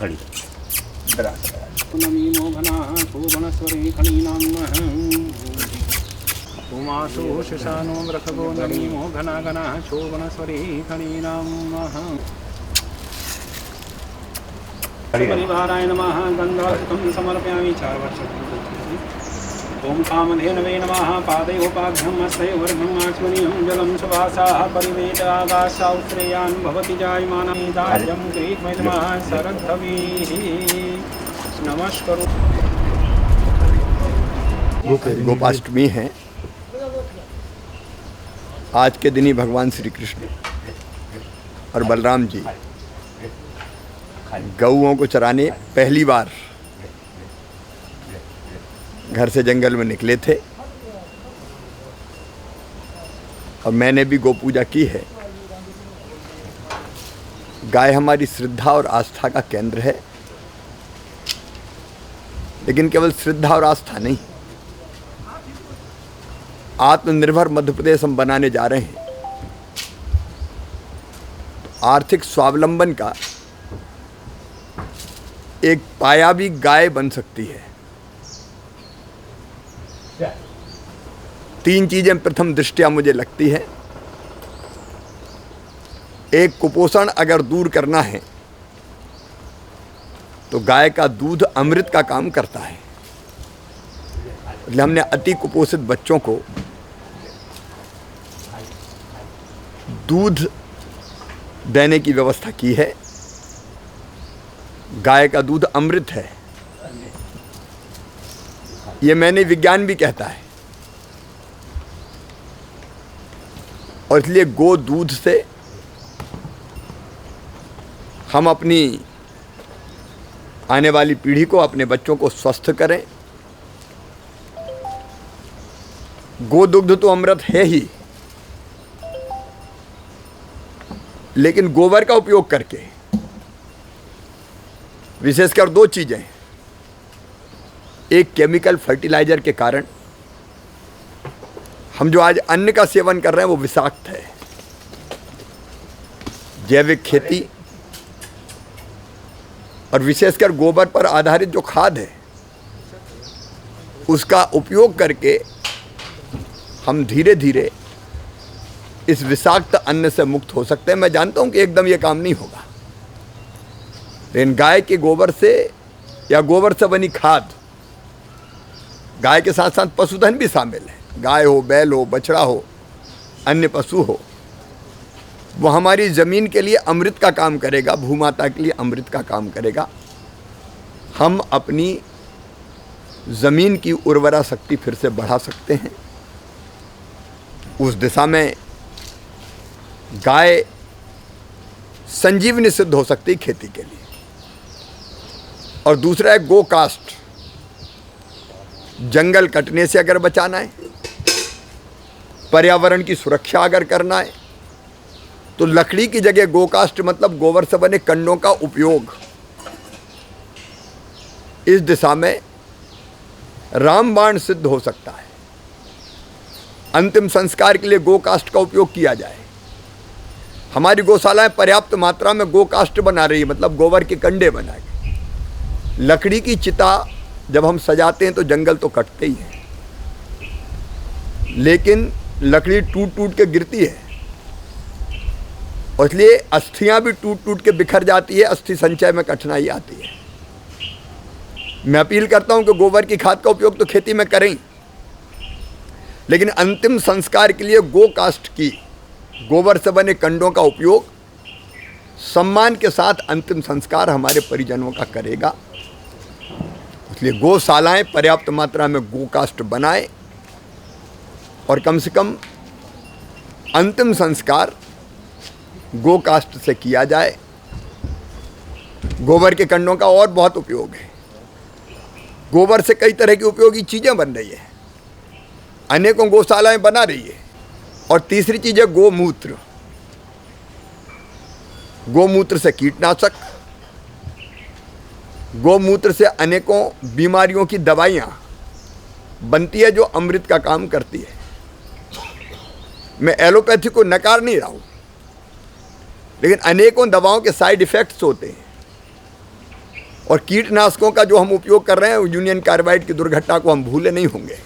खड़ी नमी मोघना शोभनस्वरे खनीनाम्नः उमासु शशानो मृखगो नमी मोघना गना शोभनस्वरे खनीनाम्नः परिवाराय नमः गन्धार्थं समर्पयामि 4 वर्षं ओम कामधेनवे नमः पादयोपाघ्यं हस्तयोर्घ्यं आचमनीयं जलं सुवासाः परिवेदागासाउत्रेयान् भवति जायमानं दार्यं ग्रीष्मयमः शरद्धवीः नमस्करो। गोपाष्टमी है। आज के दिन ही भगवान श्री कृष्ण और बलराम जी गऊओं को चराने पहली बार घर से जंगल में निकले थे और मैंने भी गौ पूजा की है। गाय हमारी श्रद्धा और आस्था का केंद्र है, लेकिन केवल श्रद्धा और आस्था नहीं, आत्मनिर्भर मध्य प्रदेश हम बनाने जा रहे हैं। तो आर्थिक स्वावलंबन का एक पाया भी गाय बन सकती है। 3 चीजें प्रथम दृष्टया मुझे लगती है। एक, कुपोषण अगर दूर करना है तो गाय का दूध अमृत का काम करता है। हमने अति कुपोषित बच्चों को दूध देने की व्यवस्था की है। गाय का दूध अमृत है, ये मैंने विज्ञान भी कहता है। और इसलिए गो दूध से हम अपनी आने वाली पीढ़ी को, अपने बच्चों को स्वस्थ करें। गो दुग्ध तो अमृत है ही, लेकिन गोबर का उपयोग करके विशेषकर 2 चीजें। एक, केमिकल फर्टिलाइजर के कारण हम जो आज अन्न का सेवन कर रहे हैं वो विषाक्त है। जैविक खेती और विशेषकर गोबर पर आधारित जो खाद है उसका उपयोग करके हम धीरे धीरे इस विषाक्त अन्न से मुक्त हो सकते हैं। मैं जानता हूं कि एकदम ये काम नहीं होगा, लेकिन गाय के गोबर से या गोबर से बनी खाद, गाय के साथ साथ पशुधन भी शामिल है, गाय हो, बैल हो, बछड़ा हो, अन्य पशु हो, वो हमारी ज़मीन के लिए अमृत का काम करेगा, भूमाता के लिए अमृत का काम करेगा। हम अपनी ज़मीन की उर्वरा शक्ति फिर से बढ़ा सकते हैं। उस दिशा में गाय संजीवनी सिद्ध हो सकती है खेती के लिए। और दूसरा है गो कास्ट। जंगल कटने से अगर बचाना है, पर्यावरण की सुरक्षा अगर करना है, तो लकड़ी की जगह गोकास्ट मतलब गोबर से बने कंडों का उपयोग। इस दिशा में रामबाण सिद्ध हो सकता है। अंतिम संस्कार के लिए गोकास्ट का उपयोग किया जाए। हमारी गौशालाएं पर्याप्त मात्रा में गोकास्ट बना रही है, मतलब गोबर के कंडे बनाए। लकड़ी की चिता जब हम सजाते हैं तो जंगल तो कटते ही है, लेकिन लकड़ी टूट टूट के गिरती है और इसलिए अस्थियां भी टूट टूट के बिखर जाती है, अस्थि संचय में कठिनाई आती है। मैं अपील करता हूं कि गोबर की खाद का उपयोग तो खेती में करें, लेकिन अंतिम संस्कार के लिए गो कास्ट की, गोबर से बने कंडों का उपयोग सम्मान के साथ अंतिम संस्कार हमारे परिजनों का करेगा। इसलिए गौशालाएं पर्याप्त मात्रा में गोकास्ट बनाएं और कम से कम अंतिम संस्कार गोकास्ट से किया जाए। गोबर के कंडों का और बहुत उपयोग है। गोबर से कई तरह की उपयोगी चीज़ें बन रही है, अनेकों गौशालाएं बना रही है। और तीसरी चीज़ है गोमूत्र। गोमूत्र से कीटनाशक, गोमूत्र से अनेकों बीमारियों की दवाइयाँ बनती है जो अमृत का काम करती है। मैं एलोपैथी को नकार नहीं रहा हूँ, लेकिन अनेकों दवाओं के साइड इफ़ेक्ट्स होते हैं। और कीटनाशकों का जो हम उपयोग कर रहे हैं, यूनियन कार्बाइड की दुर्घटना को हम भूले नहीं होंगे।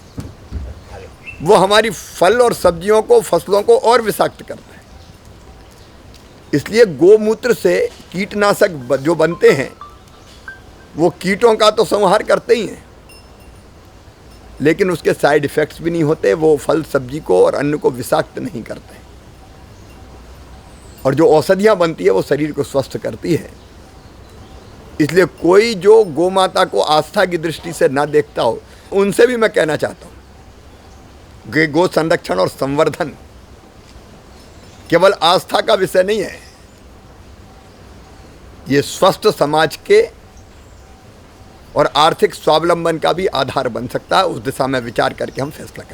वो हमारी फल और सब्जियों को, फसलों को और विषाक्त करता है। इसलिए गोमूत्र से कीटनाशक जो बनते हैं वो कीटों का तो संहार करते ही हैं, लेकिन उसके साइड इफ़ेक्ट्स भी नहीं होते। वो फल सब्जी को और अन्न को विषाक्त नहीं करते। और जो औषधियाँ बनती है वो शरीर को स्वस्थ करती है। इसलिए कोई जो गौ माता को आस्था की दृष्टि से ना देखता हो, उनसे भी मैं कहना चाहता हूँ कि गो संरक्षण और संवर्धन केवल आस्था का विषय नहीं है, ये स्वस्थ समाज के और आर्थिक स्वावलंबन का भी आधार बन सकता है। उस दिशा में विचार करके हम फैसला करें।